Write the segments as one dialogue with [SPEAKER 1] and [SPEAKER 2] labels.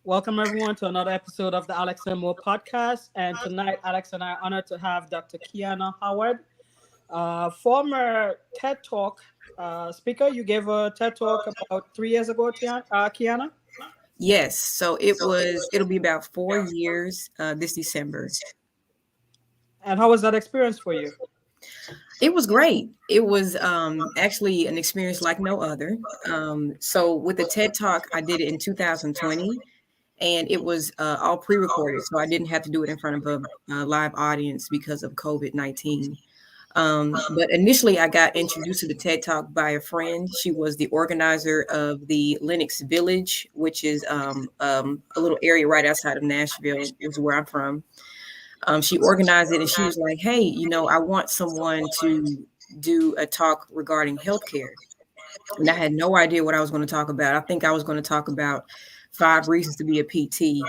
[SPEAKER 1] Welcome everyone to another episode of the Alex and Mo podcast. And tonight, Alex and I are honored to have Dr. Kiaana Howard, former TED Talk speaker. You gave a TED Talk about 3 years ago, Kiana.
[SPEAKER 2] Yes, so it'll be about 4 years this December.
[SPEAKER 1] And how was that experience for you?
[SPEAKER 2] It was great. It was actually an experience like no other. So with the TED Talk, I did it in 2020, and it was all pre-recorded, so I didn't have to do it in front of a live audience because of COVID-19. But initially, I got introduced to the TED Talk by a friend. She was the organizer of the Lenox Village, which is a little area right outside of Nashville, is where I'm from. She organized it, and she was like, "Hey, I want someone to do a talk regarding healthcare." And I had no idea what I was going to talk about. I think I was going to talk about 5 reasons to be a PT.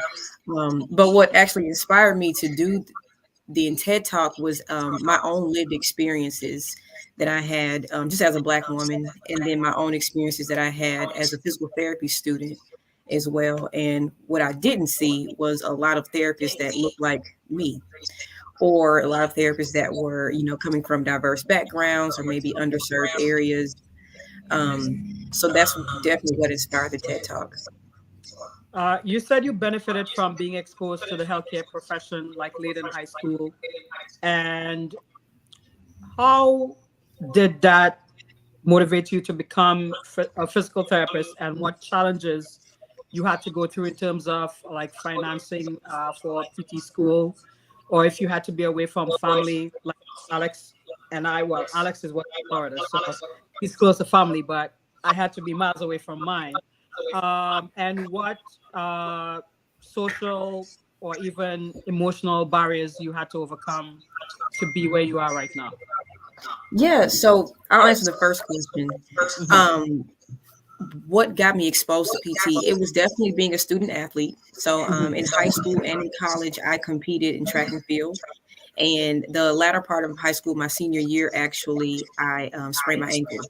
[SPEAKER 2] But what actually inspired me to do the TED Talk was my own lived experiences that I had just as a Black woman, and then my own experiences that I had as a physical therapy student as well. And what I didn't see was a lot of therapists that looked like me, or a lot of therapists that were, coming from diverse backgrounds or maybe underserved areas. So that's definitely what inspired the TED Talk.
[SPEAKER 1] You said you benefited from being exposed to the healthcare profession like late in high school. And how did that motivate you to become a physical therapist, and what challenges you had to go through in terms of like financing for PT school, or if you had to be away from family like Alex and I? Well, Alex is what Florida, so he's close to family, but I had to be miles away from mine. And what social or even emotional barriers you had to overcome to be where you are right now?
[SPEAKER 2] Yeah, so I'll answer the first question.
[SPEAKER 1] Mhm.
[SPEAKER 2] Um, what got me exposed to PT? It was definitely being a student athlete. So in high school and in college, I competed in track and field. And the latter part of high school, my senior year, actually, I sprained my ankle.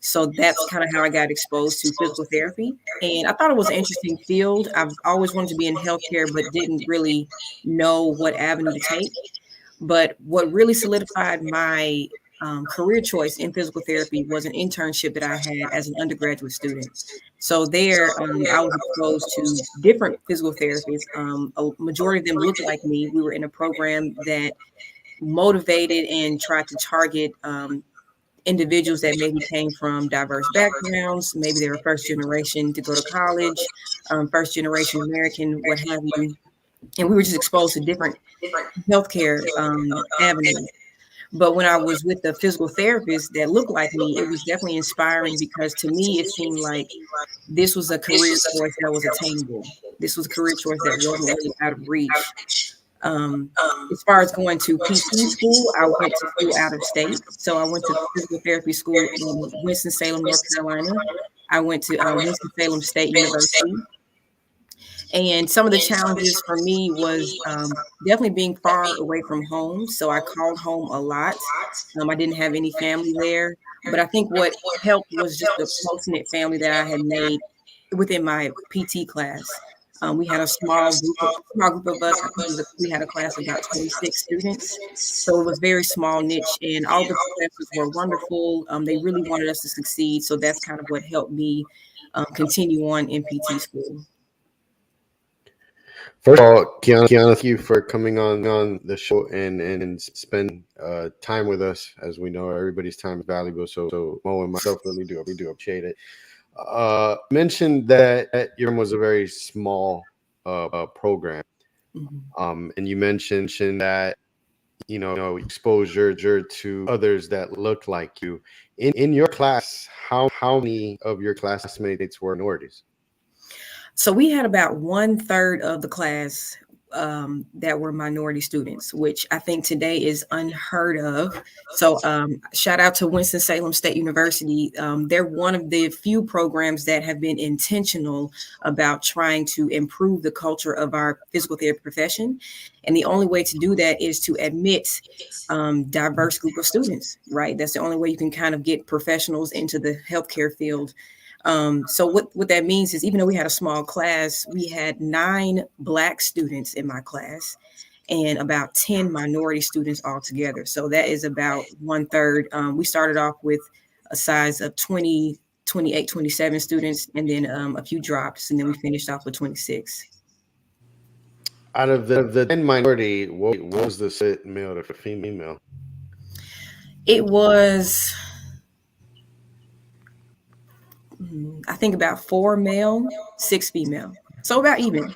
[SPEAKER 2] So that's kind of how I got exposed to physical therapy. And I thought it was an interesting field. I've always wanted to be in healthcare, but didn't really know what avenue to take. But what really solidified my career choice in physical therapy was an internship that I had as an undergraduate student. So there, I was exposed to different physical therapists. A majority of them looked like me. We were in a program that motivated and tried to target individuals that maybe came from diverse backgrounds. Maybe they were first generation to go to college, first generation American, what have you. And we were just exposed to different healthcare avenues. But when I was with the physical therapist that looked like me, it was definitely inspiring because to me, it seemed like this was a career choice that was attainable. This was a career choice that wasn't really out of reach. Um, as far as going to PT school, I went to school out of state. So I went to physical therapy school in Winston-Salem, North Carolina. I went to Winston-Salem State University. And some of the challenges for me was definitely being far away from home. So I called home a lot. I didn't have any family there. But I think what helped was just the close-knit family that I had made within my PT class. We had a small group of us. I think we had a class of about 26 students. So it was very small niche, and all the professors were wonderful. They really wanted us to succeed. So that's kind of what helped me continue on in PT school.
[SPEAKER 3] First of all, Kiaana, thank you for coming on the show and spend time with us. As we know, everybody's time is valuable. So Mo and myself really do appreciate it. Mentioned that your was a very small program, and you mentioned that exposure to others that look like you. In your class, how many of your classmates were minorities?
[SPEAKER 2] So we had about 1/3 of the class that were minority students, which I think today is unheard of. So shout out to Winston-Salem State University. They're one of the few programs that have been intentional about trying to improve the culture of our physical therapy profession. And the only way to do that is to admit diverse group of students, right? That's the only way you can kind of get professionals into the healthcare field. So what that means is, even though we had a small class, we had 9 Black students in my class and about 10 minority students altogether. So that is about 1/3. We started off with a size of 20, 28, 27 students, and then a few drops, and then we finished off with 26.
[SPEAKER 3] Out of the 10 minority, what was the split male to female?
[SPEAKER 2] It was, I think, about 4 male, 6 female. So about even.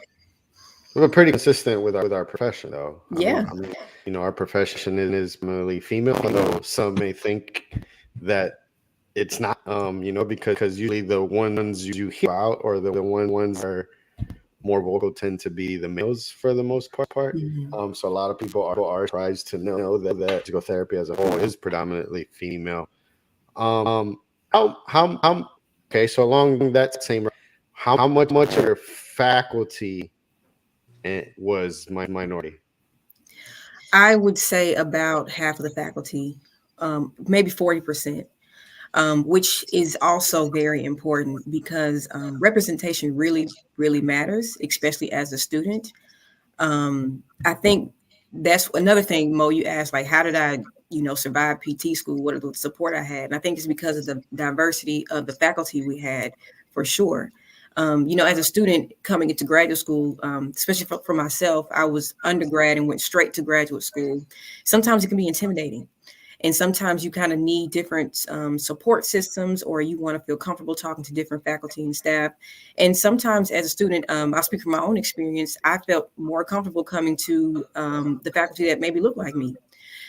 [SPEAKER 3] We're pretty consistent with our profession, though.
[SPEAKER 2] Yeah.
[SPEAKER 3] I mean, our profession is primarily female, although some may think that it's not, because usually the ones you hear about, or the ones that are more vocal, tend to be the males for the most part.
[SPEAKER 2] Mm-hmm.
[SPEAKER 3] So a lot of people are surprised to know that physical therapy as a whole is predominantly female. Okay, so along that same, how much of your faculty was minority?
[SPEAKER 2] I would say about half of the faculty, maybe 40%. Which is also very important, because representation really, really matters, especially as a student. I think that's another thing, Mo, you asked, like, how did I, survive PT school? What are the support I had? And I think it's because of the diversity of the faculty we had, for sure. As a student coming into graduate school, especially for myself, I was undergrad and went straight to graduate school. Sometimes it can be intimidating. And sometimes you kind of need different support systems, or you want to feel comfortable talking to different faculty and staff. And sometimes as a student, I'll speak from my own experience, I felt more comfortable coming to the faculty that maybe looked like me.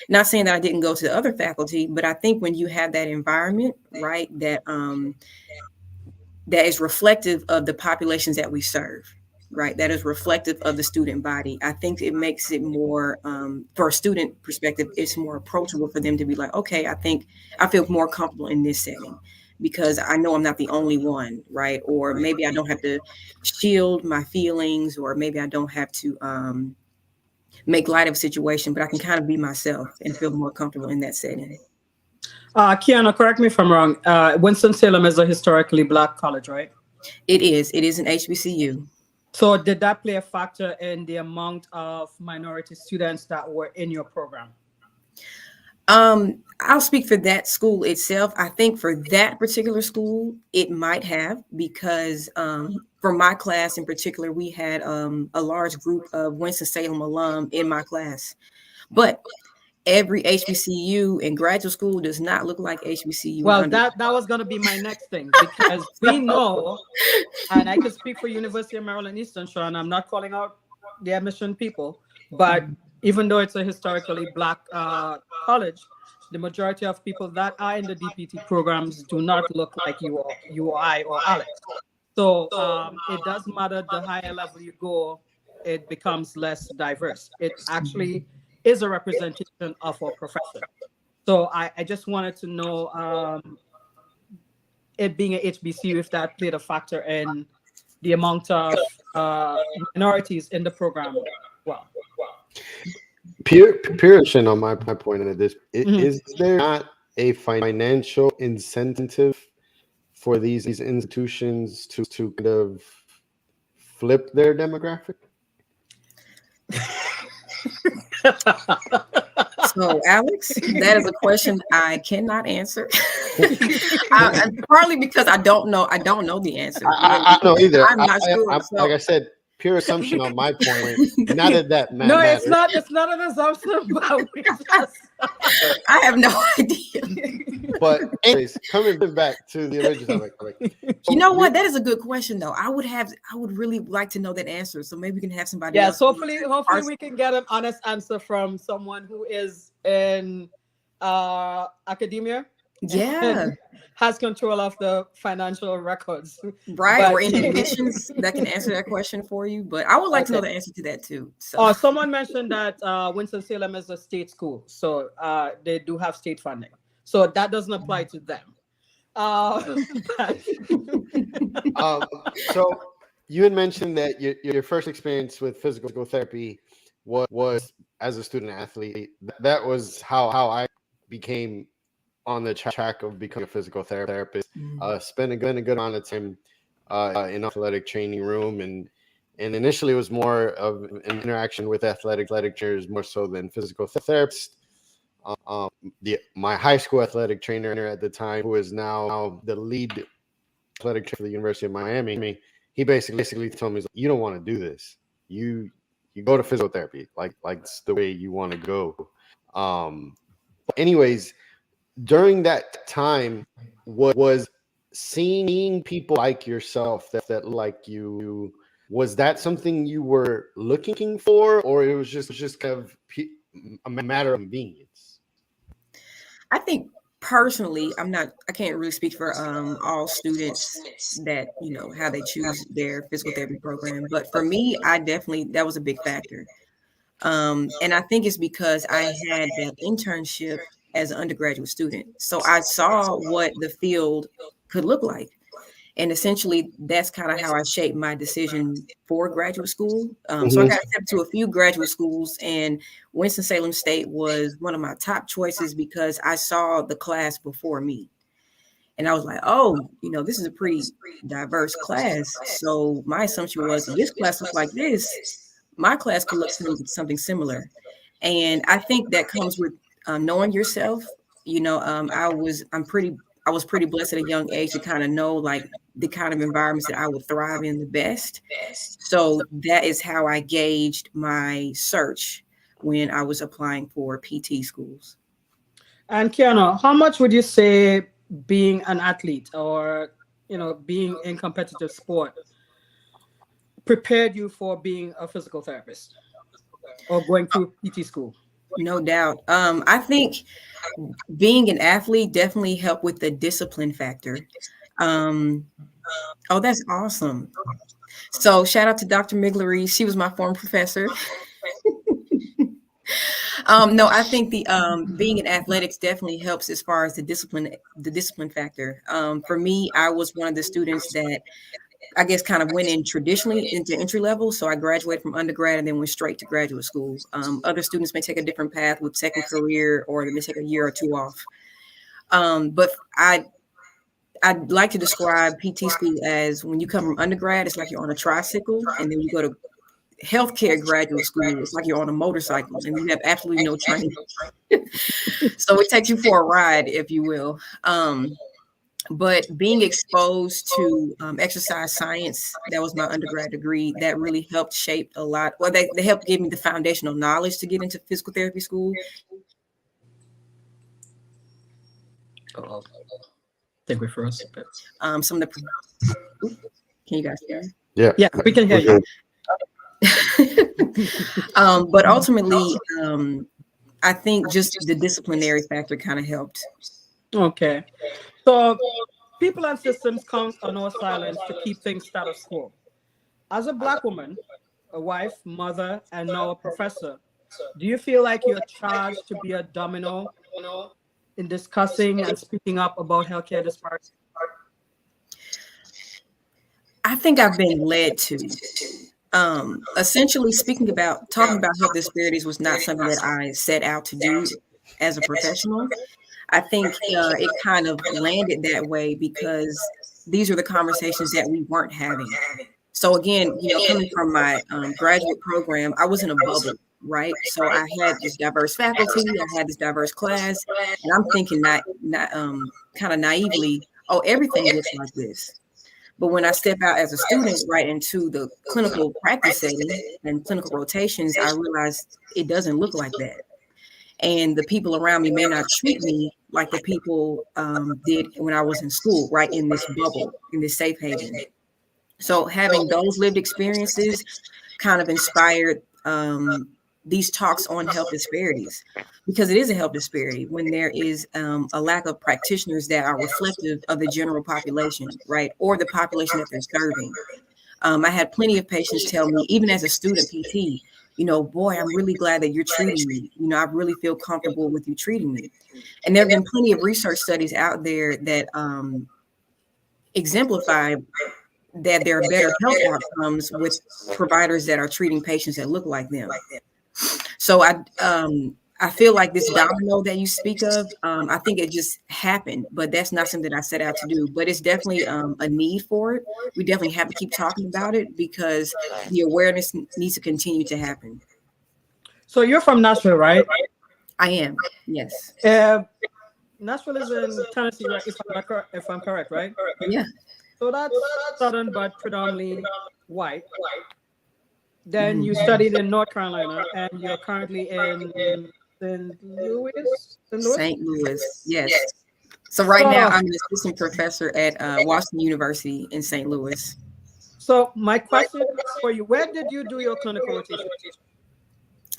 [SPEAKER 2] Not saying that I didn't go to the other faculty, but I think when you have that environment, right, that is reflective of the populations that we serve, right, that is reflective of the student body, I think it makes it more, for a student perspective, it's more approachable for them to be like, okay, I think I feel more comfortable in this setting because I know I'm not the only one, right? Or maybe I don't have to shield my feelings, or maybe I don't have to make light of a situation, but I can kind of be myself and feel more comfortable in that setting.
[SPEAKER 1] Kiaana, correct me if I'm wrong. Winston-Salem is a historically Black college, right?
[SPEAKER 2] It is an HBCU.
[SPEAKER 1] So did that play a factor in the amount of minority students that were in your program?
[SPEAKER 2] I'll speak for that school itself. I think for that particular school, it might have, because for my class in particular, we had a large group of Winston-Salem alum in my class. But every HBCU in graduate school does not look like HBCU.
[SPEAKER 1] Well, that was going to be my next thing, because we know, and I can speak for University of Maryland Eastern Shore, and I'm not calling out the admission people, but even though it's a historically Black college, the majority of people that are in the DPT programs do not look like you or I or Alex. So it does matter the higher level you go, it becomes less diverse. It actually is a representation of our profession. So I just wanted to know, it being a HBCU, if that played a factor in the amount of minorities in the program. Well,
[SPEAKER 3] Pearson, on my point of this, is there not a financial incentive for these institutions to kind of flip their demographic?
[SPEAKER 2] So, Alex, that is a question I cannot answer. Partly because I don't know the answer.
[SPEAKER 3] I don't know either.
[SPEAKER 2] I'm not sure.
[SPEAKER 3] Like I said, pure assumption on my point. Not that matters.
[SPEAKER 1] No, it's not. It's not an assumption. But
[SPEAKER 2] I have no idea.
[SPEAKER 3] But anyways, coming back to the original topic.
[SPEAKER 2] You know what? That is a good question, though. I would really like to know that answer. So maybe we can have somebody.
[SPEAKER 1] Yes, hopefully we can get an honest answer from someone who is in academia.
[SPEAKER 2] Yeah.
[SPEAKER 1] Has control of the financial records.
[SPEAKER 2] Right. Or in admissions that can answer that question for you. But I would like to know the answer to that too. So
[SPEAKER 1] someone mentioned that Winston-Salem is a state school. So they do have state funding. So that doesn't apply to them.
[SPEAKER 3] So you had mentioned that your first experience with physical therapy was as a student athlete. That was how I became on the track of becoming a physical therapist.
[SPEAKER 2] Mm-hmm.
[SPEAKER 3] Spent a good amount of time in athletic training room, and initially it was more of an interaction with athletic trainers more so than physical therapist. My high school athletic trainer at the time, who is now the lead athletic trainer for the University of Miami, he basically told me, you don't want to do this. You go to physical therapy, like it's the way you want to go. Anyways, during that time, was seeing people like yourself that like you, was that something you were looking for, or it was just kind of a matter of convenience?
[SPEAKER 2] I think personally, I can't really speak for all students that, how they choose their physical therapy program. But for me, that was a big factor. And I think it's because I had that internship as an undergraduate student. So I saw what the field could look like. And essentially, that's kind of how I shaped my decision for graduate school. So I got accepted to a few graduate schools, and Winston-Salem State was one of my top choices because I saw the class before me. And I was like, oh, this is a pretty diverse class. So my assumption was, if this class looks like this, my class could look something similar. And I think that comes with knowing yourself. I was pretty blessed at a young age to kind of know like the kind of environments that I would thrive in the best. So that is how I gauged my search when I was applying for PT schools.
[SPEAKER 1] And Kiaana, how much would you say being an athlete or, being in competitive sport prepared you for being a physical therapist or going through PT school?
[SPEAKER 2] No doubt. I think being an athlete definitely helped with the discipline factor. Oh, that's awesome. So shout out to Dr. Miglery. She was my former professor. No, I think the being in athletics definitely helps as far as the discipline factor. For me, I was one of the students that I guess kind of went in traditionally into entry level. So I graduated from undergrad and then went straight to graduate school. Other students may take a different path with second career, or they may take a year or two off. But I'd like to describe PT school as when you come from undergrad, it's like you're on a tricycle, and then you go to healthcare graduate school, it's like you're on a motorcycle and you have absolutely no training. So it takes you for a ride, if you will. But being exposed to exercise science, that was my undergrad degree, that really helped shape a lot. Well, they helped give me the foundational knowledge to get into physical therapy school.
[SPEAKER 1] I think we froze.
[SPEAKER 2] Some of the, can you guys hear?
[SPEAKER 1] Yeah, we can hear you.
[SPEAKER 2] But ultimately, I think just the disciplinary factor kind of helped.
[SPEAKER 1] Okay. So people and systems count on our silence to keep things status quo. As a Black woman, a wife, mother, and now a professor, do you feel like you're charged to be a domino in discussing and speaking up about healthcare disparities?
[SPEAKER 2] I think I've been led to. Essentially talking about health disparities was not something that I set out to do as a professional. I think it kind of landed that way because these are the conversations that we weren't having. So again, coming from my graduate program, I was in a bubble, right? So I had this diverse faculty, I had this diverse class, and I'm thinking not kind of naively, oh, everything looks like this. But when I step out as a student right into the clinical practice setting and clinical rotations, I realized it doesn't look like that. And the people around me may not treat me like the people did when I was in school, right, in this bubble, in this safe haven. So having those lived experiences kind of inspired these talks on health disparities, because it is a health disparity when there is a lack of practitioners that are reflective of the general population, right, or the population that they're serving. I had plenty of patients tell me, even as a student PT, boy, I'm really glad that you're treating me. I really feel comfortable with you treating me. And there have been plenty of research studies out there that exemplify that there are better health outcomes with providers that are treating patients that look like them. So I feel like this domino that you speak of, I think it just happened, but that's not something I set out to do. But it's definitely a need for it. We definitely have to keep talking about it because the awareness needs to continue to happen.
[SPEAKER 1] So you're from Nashville, right?
[SPEAKER 2] I am, yes.
[SPEAKER 1] Nashville is in Tennessee, right? If I'm correct, right?
[SPEAKER 2] Yeah.
[SPEAKER 1] So that's southern, but predominantly white. Then you
[SPEAKER 2] Mhm.
[SPEAKER 1] studied in North Carolina, and you're currently in St. Louis. St. Louis.
[SPEAKER 2] St. Louis, yes. So right now
[SPEAKER 1] So,
[SPEAKER 2] I'm an assistant professor at Washington University in St. Louis.
[SPEAKER 1] so my question for you: where did you do your clinical rotation?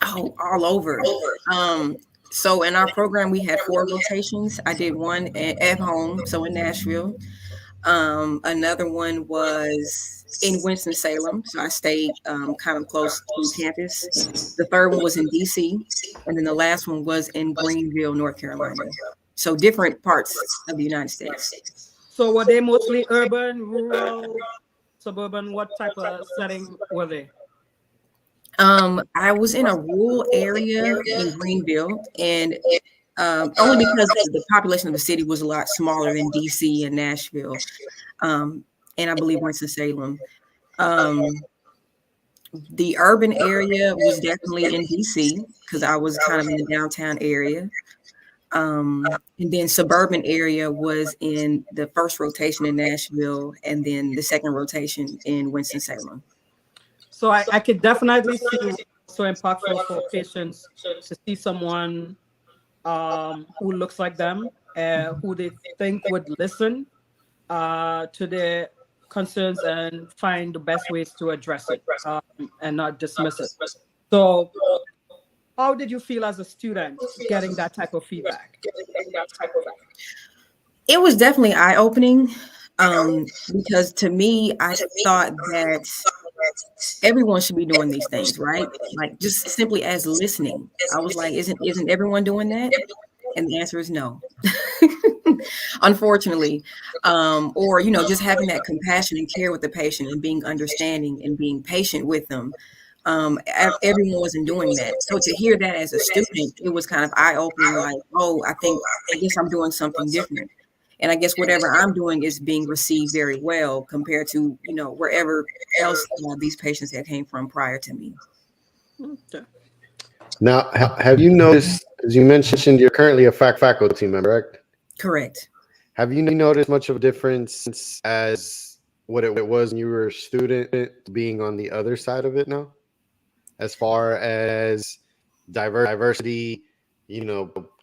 [SPEAKER 2] Oh, all over. So in our program, we had 4 rotations. I did one at home, so in Nashville. Another one was in Winston-Salem, so I stayed kind of close to campus. The third one was in DC, and then the last one was in Greenville, North Carolina. So different parts of the United States.
[SPEAKER 1] So were they mostly urban, rural, suburban? What type of setting were they?
[SPEAKER 2] I was in a rural area in Greenville, and only because the population of the city was a lot smaller than DC and Nashville, and I believe Winston-Salem. The urban area was definitely in DC because I was kind of in the downtown area. And then suburban area was in the first rotation in Nashville, and then the second rotation in Winston-Salem.
[SPEAKER 1] So I could definitely see why it's so impactful for patients to see someone who looks like them, who they think would listen to their concerns and find the best ways to address it and not dismiss it. So, how did you feel as a student getting that type of feedback?
[SPEAKER 2] It was definitely eye-opening because to me, I thought that everyone should be doing these things, right? Like just simply as listening. I was like, isn't everyone doing that? And the answer is no. Unfortunately. Or just having that compassion and care with the patient and being understanding and being patient with them. Everyone wasn't doing that. So to hear that as a student, it was kind of eye-opening, like, oh, I guess I'm doing something different. And I guess whatever I'm doing is being received very well compared to, wherever else these patients had came from prior to me.
[SPEAKER 1] Okay.
[SPEAKER 3] Now, have you noticed, as you mentioned, you're currently a faculty member, correct?
[SPEAKER 2] Correct.
[SPEAKER 3] Have you noticed much of a difference as what it was when you were a student being on the other side of it now? As far as diversity,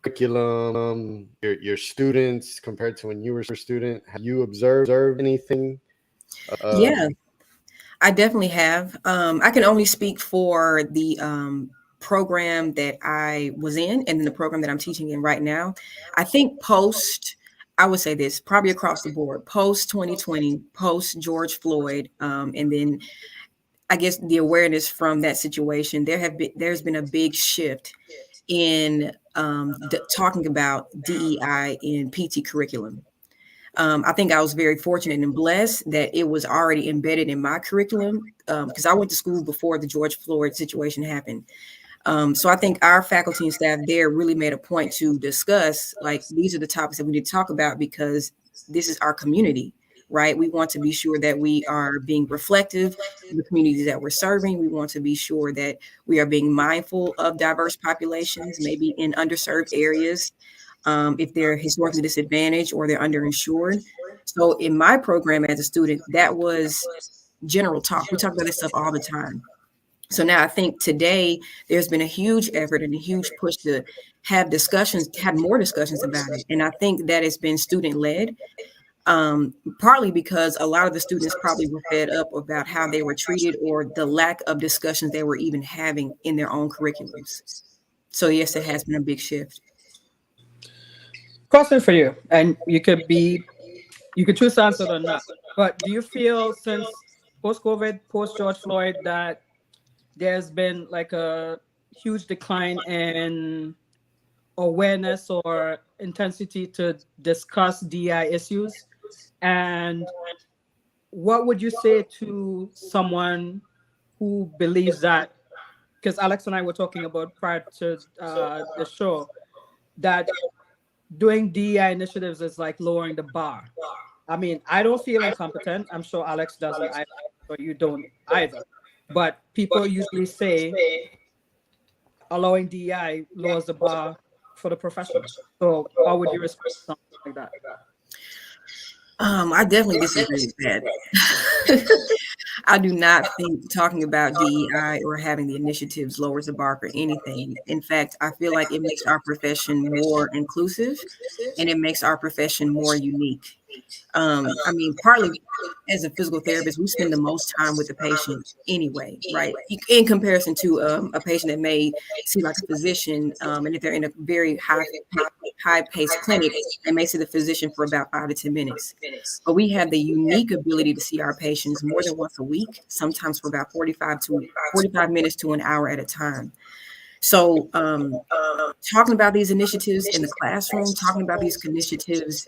[SPEAKER 3] curriculum, your students compared to when you were a student, have you observed anything?
[SPEAKER 2] Yeah, I definitely have. I can only speak for the program that I was in and then the program that I'm teaching in right now. I think I would say this, probably across the board, post 2020, post George Floyd, and then I guess the awareness from that situation, there's been a big shift in talking about DEI in PT curriculum. I think I was very fortunate and blessed that it was already embedded in my curriculum because I went to school before the George Floyd situation happened. So I think our faculty and staff there really made a point to discuss, like, these are the topics that we need to talk about because this is our community, right? We want to be sure that we are being reflective of the communities that we're serving. We want to be sure that we are being mindful of diverse populations, maybe in underserved areas, if they're historically disadvantaged or they're underinsured. So in my program as a student, that was general talk. We talk about this stuff all the time. So now I think today there's been a huge effort and a huge push to have more discussions about it. And I think that has been student led, partly because a lot of the students probably were fed up about how they were treated or the lack of discussions they were even having in their own curriculums. So yes, it has been a big shift.
[SPEAKER 1] Question for you, and you could choose to answer it or not. But do you feel since post-COVID, post-George Floyd, that there's been like a huge decline in awareness or intensity to discuss DI issues? And what would you say to someone who believes that because Alex and I were talking about prior to the show, that doing DEI initiatives is like lowering the bar. I mean, I don't feel incompetent. I'm sure Alex doesn't either, or you don't either. But people usually say allowing DEI lowers the bar for the profession. So how would you respond to something like that?
[SPEAKER 2] I definitely disagree with that. I do not think talking about DEI or having the initiatives lowers the bar for anything. In fact, I feel like it makes our profession more inclusive and it makes our profession more unique. I mean, partly as a physical therapist, we spend the most time with the patient anyway, right? In comparison to a patient that may see like a physician, and if they're in a very high-paced clinic, they may see the physician for about 5 to 10 minutes. But we have the unique ability to see our patients more than once a week, sometimes for about 45 minutes to an hour at a time. So talking about these initiatives in the classroom, talking about these initiatives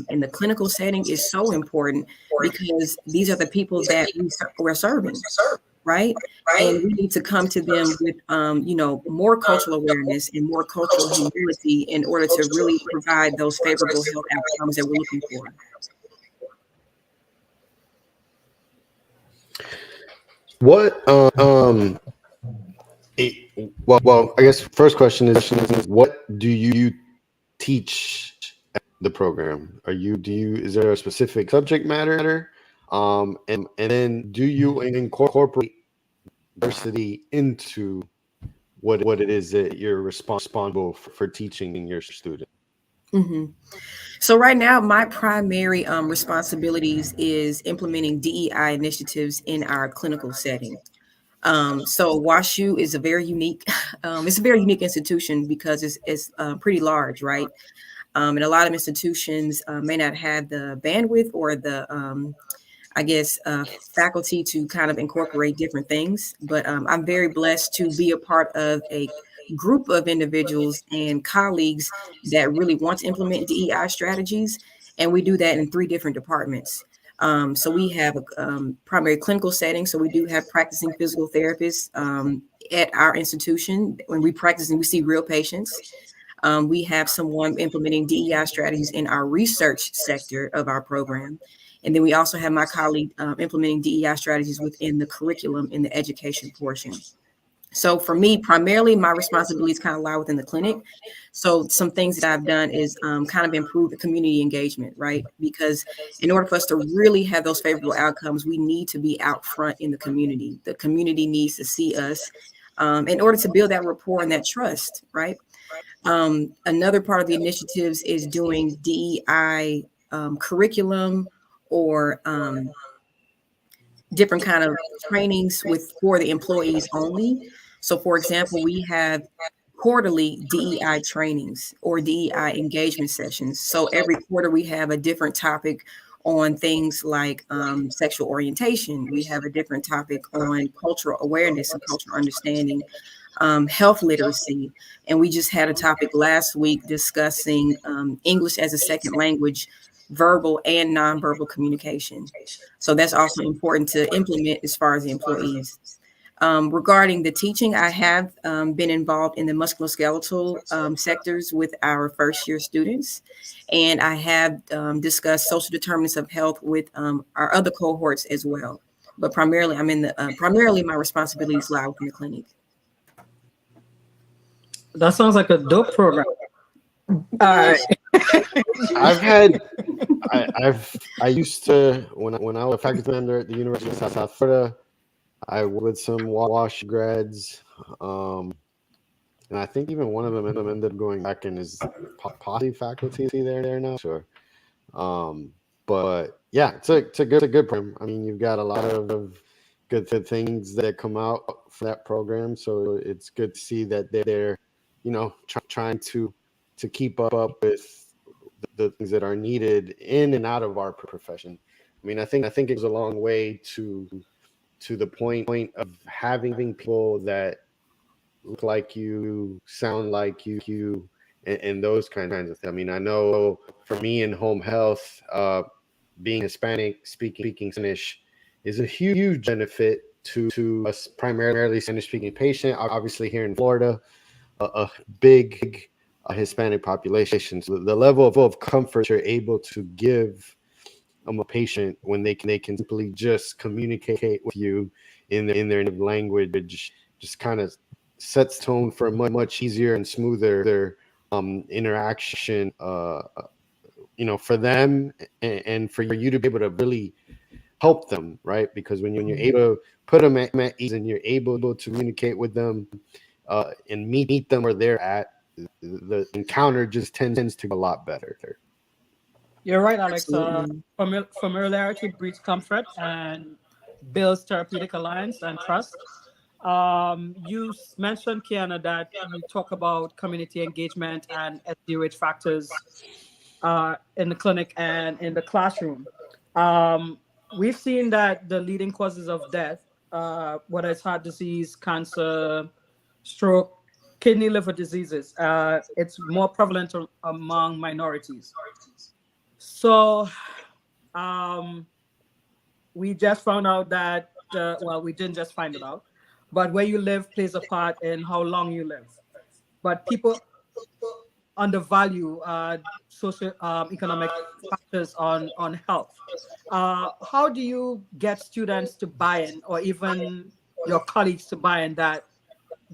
[SPEAKER 2] in the clinical setting is so important because these are the people that we're serving, right? And we need to come to them with, more cultural awareness and more cultural humility in order to really provide those favorable health outcomes that we're looking for.
[SPEAKER 3] What well, I guess first question is what do you teach at the program? Is there a specific subject matter? And then do you incorporate diversity into what it is that you're responsible for teaching your students?
[SPEAKER 2] Mm-hmm. So right now, my primary responsibilities is implementing DEI initiatives in our clinical setting. So WashU is a very unique, it's a very unique institution because it's pretty large, right? And a lot of institutions may not have the bandwidth or the, faculty to kind of incorporate different things. But I'm very blessed to be a part of a group of individuals and colleagues that really want to implement DEI strategies. And we do that in 3 different departments. So we have a primary clinical setting. So we do have practicing physical therapists at our institution. When we practice and we see real patients, we have someone implementing DEI strategies in our research sector of our program. And then we also have my colleague implementing DEI strategies within the curriculum in the education portion. So for me, primarily my responsibilities kind of lie within the clinic. So some things that I've done is kind of improve the community engagement, right? Because in order for us to really have those favorable outcomes, we need to be out front in the community. The community needs to see us in order to build that rapport and that trust, right? Another part of the initiatives is doing DEI curriculum or different kind of trainings for the employees only. So for example, we have quarterly DEI trainings or DEI engagement sessions. So every quarter we have a different topic on things like sexual orientation. We have a different topic on cultural awareness and cultural understanding, health literacy. And we just had a topic last week discussing English as a second language, verbal and nonverbal communication. So that's also important to implement as far as the employees. Regarding the teaching, I have been involved in the musculoskeletal sectors with our first year students. And I have discussed social determinants of health with our other cohorts as well. But primarily, primarily my responsibilities lie within the clinic.
[SPEAKER 1] That sounds like a dope program. I
[SPEAKER 3] used to when I was a faculty member at the University of South Florida, I worked with some WASH grads, and I think even one of them ended up going back and is possibly faculty there now. Sure, but yeah, it's a good program. I mean, you've got a lot of good things that come out for that program, so it's good to see that they're trying to keep up with the things that are needed in and out of our profession. I mean, I think it goes a long way to the point of having people that look like you, sound like you, and those kinds of things. I mean, I know for me in home health, being Hispanic, speaking Spanish is a huge benefit to a primarily Spanish-speaking patient. Obviously, here in Florida, a big Hispanic population. So the level of comfort you're able to give a patient when they can simply just communicate with you in their native language just kind of sets tone for a much easier and smoother interaction, for them and for you to be able to really help them, right? Because when you're able to put them at ease and you're able to communicate with them and meet them where they're at, the encounter just tends to be a lot better.
[SPEAKER 1] You're right, Alex.
[SPEAKER 2] Absolutely.
[SPEAKER 1] Familiarity breeds comfort and builds therapeutic alliance and trust. You mentioned, Kiana, that you talk about community engagement and SDOH factors in the clinic and in the classroom. We've seen that the leading causes of death, whether it's heart disease, cancer, stroke, kidney, liver diseases, it's more prevalent among minorities. So we just found out that, well, we didn't just find it out, but where you live plays a part in how long you live. But people undervalue social economic factors on health. How do you get students to buy in, or even your colleagues to buy in, that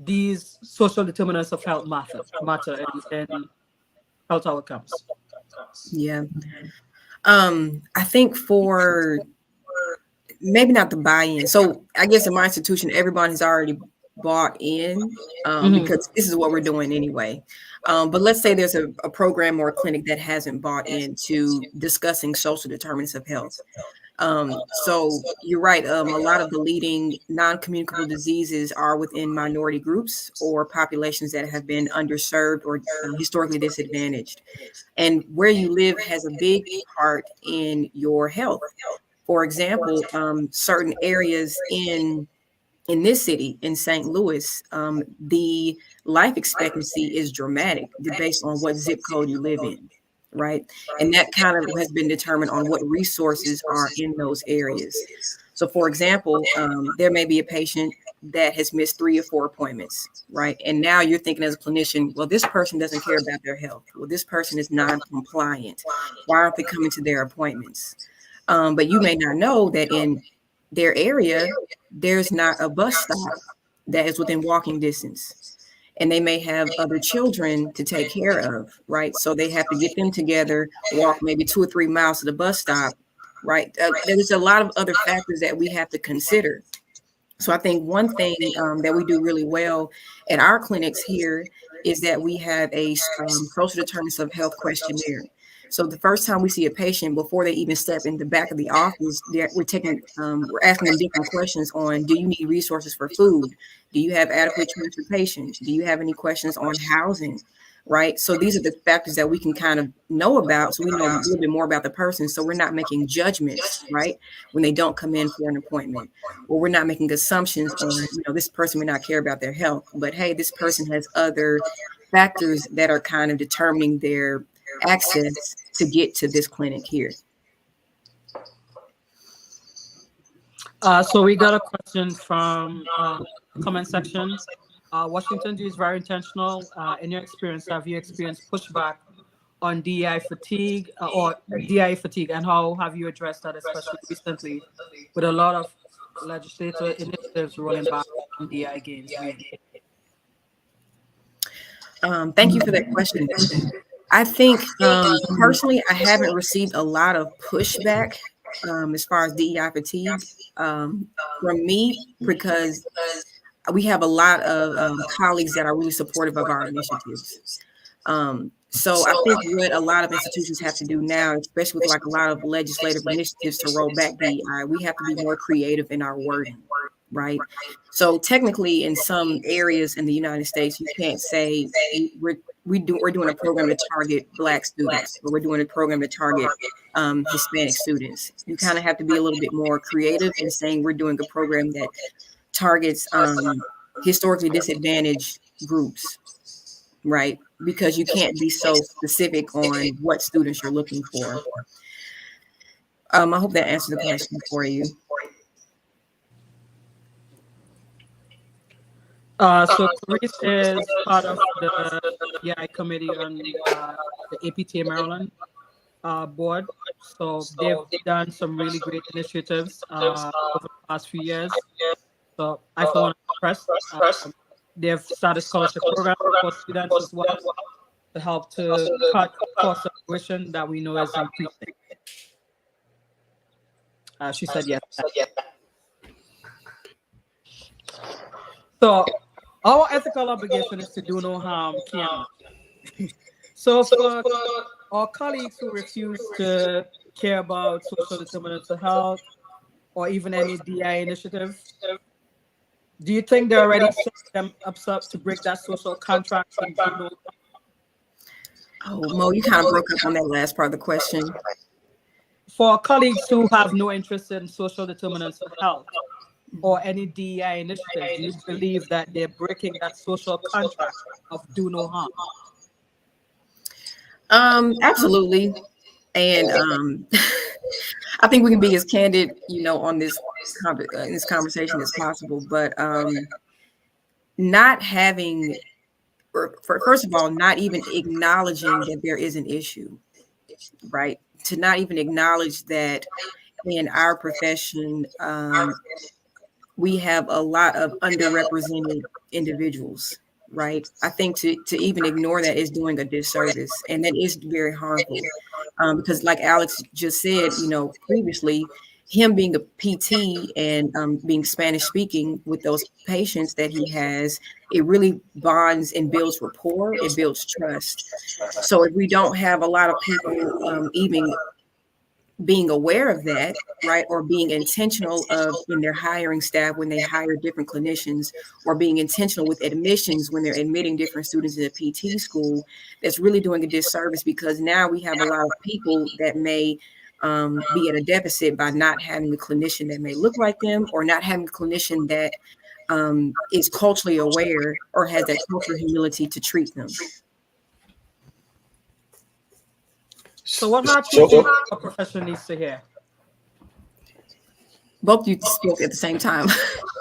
[SPEAKER 1] these social determinants of health matter in health outcomes?
[SPEAKER 2] Yeah. I think for maybe not the buy-in. So I guess in my institution, everybody's already bought in because this is what we're doing anyway. But let's say there's a program or a clinic that hasn't bought into discussing social determinants of health. So you're right. A lot of the leading non-communicable diseases are within minority groups or populations that have been underserved or historically disadvantaged. And where you live has a big part in your health. For example, certain areas in this city, in St. Louis, the life expectancy is dramatic based on what zip code you live in, right? And that kind of has been determined on what resources are in those areas. So, for example, there may be a patient that has missed 3 or 4 appointments, right? And now you're thinking as a clinician, well, this person doesn't care about their health. Well, this person is non-compliant. Why aren't they coming to their appointments? But you may not know that in their area, there's not a bus stop that is within walking distance. And they may have other children to take care of, right? So they have to get them together, walk maybe 2 or 3 miles to the bus stop, right? There's a lot of other factors that we have to consider. So I think one thing that we do really well at our clinics here is that we have a social determinants of health questionnaire. So the first time we see a patient, before they even step in the back of the office, we're asking them different questions on: do you need resources for food? Do you have adequate transportation? Do you have any questions on housing? Right. So these are the factors that we can kind of know about. So we know a little bit more about the person. So we're not making judgments, right, when they don't come in for an appointment, or we're not making assumptions on, this person may not care about their health, but hey, this person has other factors that are kind of determining their access to get to this clinic here.
[SPEAKER 1] So we got a question from comment section. Washington D is very intentional. In your experience, have you experienced pushback on DEI fatigue and how have you addressed that, especially recently with a lot of legislative initiatives rolling back on DEI gains?
[SPEAKER 2] Thank you for that question. I think personally, I haven't received a lot of pushback as far as DEI fatigue from me, because we have a lot of colleagues that are really supportive of our initiatives. So I think what a lot of institutions have to do now, especially with like a lot of legislative initiatives to roll back DEI, we have to be more creative in our wording, right? So technically, in some areas in the United States, you can't say we're doing a program to target Black students, or we're doing a program to target Hispanic students. You kind of have to be a little bit more creative in saying we're doing a program that targets historically disadvantaged groups, right? Because you can't be so specific on what students you're looking for. I hope that answers the question for you.
[SPEAKER 1] So Clarice is part of the DI committee on the APTA Maryland board. So they've done some really great initiatives over the past few years. So I for one am impressed. They've started scholarship programs for students as well to help to cut cost of tuition that we know is increasing. She said yes. So our ethical obligation is to do no harm, Kiaana. So for our colleagues who refuse to care about social determinants of health or even any DI initiative, do you think they're already setting them up to break that social contract and do no?
[SPEAKER 2] Oh, Mo, you kind of broke up on that last part of the question.
[SPEAKER 1] For colleagues who have no interest in social determinants of health or any DEI initiatives, do you believe that they're breaking that social contract of do no harm?
[SPEAKER 2] Absolutely. And I think we can be as candid, on this in this conversation as possible. But not having, first of all, not even acknowledging that there is an issue, right? To not even acknowledge that in our profession, we have a lot of underrepresented individuals, right? I think to even ignore that is doing a disservice, and that is very harmful. Because like Alex just said, previously, him being a PT and being Spanish speaking with those patients that he has, it really bonds and builds rapport, it builds trust. So if we don't have a lot of people even being aware of that, right, or being intentional of in their hiring staff when they hire different clinicians, or being intentional with admissions when they're admitting different students in a PT school, that's really doing a disservice, because now we have a lot of people that may be at a deficit by not having a clinician that may look like them, or not having a clinician that is culturally aware or has that cultural humility to treat them.
[SPEAKER 1] So what hard truths do you think a profession needs to hear?
[SPEAKER 2] Both you spoke at the same time.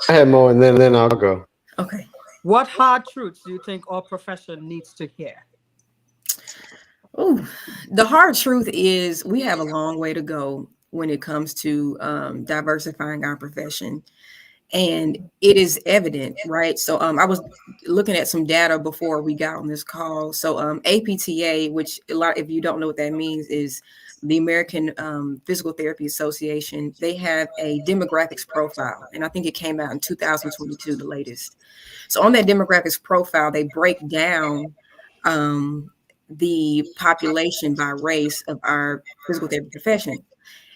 [SPEAKER 3] I had more, and then I'll go.
[SPEAKER 2] Okay.
[SPEAKER 1] What hard truths do you think our profession needs to hear?
[SPEAKER 2] Oh, the hard truth is we have a long way to go when it comes to diversifying our profession. And it is evident, right? So I was looking at some data before we got on this call. So APTA, which if you don't know what that means, is the American Physical Therapy Association. They have a demographics profile, and I think it came out in 2022, the latest. So on that demographics profile, they break down the population by race of our physical therapy profession.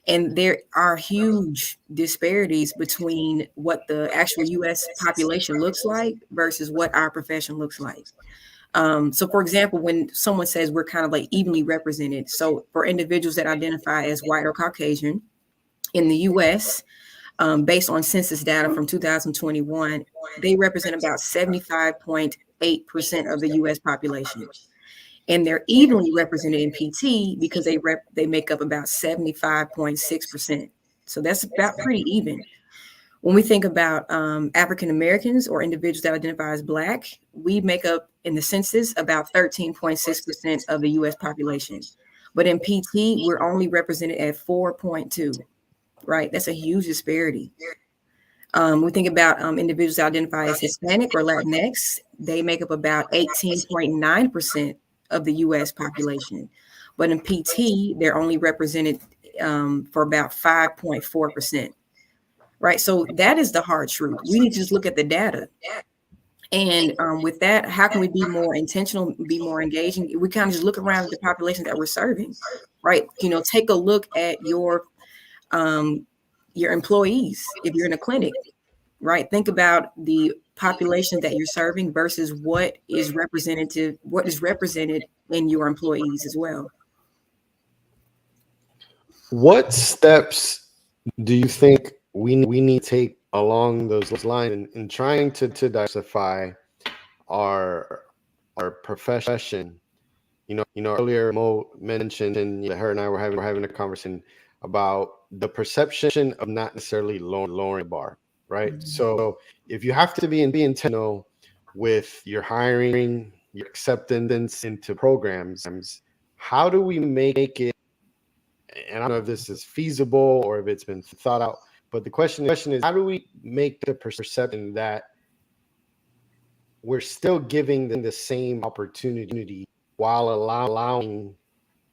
[SPEAKER 2] And there are huge disparities between what the actual U.S. population looks like versus what our profession looks like. So, for example, when someone says we're kind of like evenly represented, so for individuals that identify as white or Caucasian in the U.S., based on census data from 2021, they represent about 75.8% of the U.S. population. And they're evenly represented in PT because they make up about 75.6%. So that's about pretty even. When we think about African Americans or individuals that identify as Black, we make up in the census about 13.6% of the U.S. population. But in PT, we're only represented at 4.2, right? That's a huge disparity. We think about individuals that identify as Hispanic or Latinx, they make up about 18.9% of the U.S. population. But in PT, they're only represented for about 5.4%. Right. So that is the hard truth. We need to just look at the data. And with that, how can we be more intentional, be more engaging? We kind of just look around the population that we're serving. Right. Take a look at your employees if you're in a clinic. Right. Think about the population that you're serving versus what is represented in your employees as well.
[SPEAKER 3] What steps do you think we need to take along those lines in trying to diversify our profession? Earlier Mo mentioned, and her and I were having a conversation about the perception of not necessarily lowering the bar, right? Mm-hmm. So if you have to be intentional with your hiring, your acceptance into programs. How do we make it? And I don't know if this is feasible or if it's been thought out, but the question is, how do we make the perception that we're still giving them the same opportunity while allowing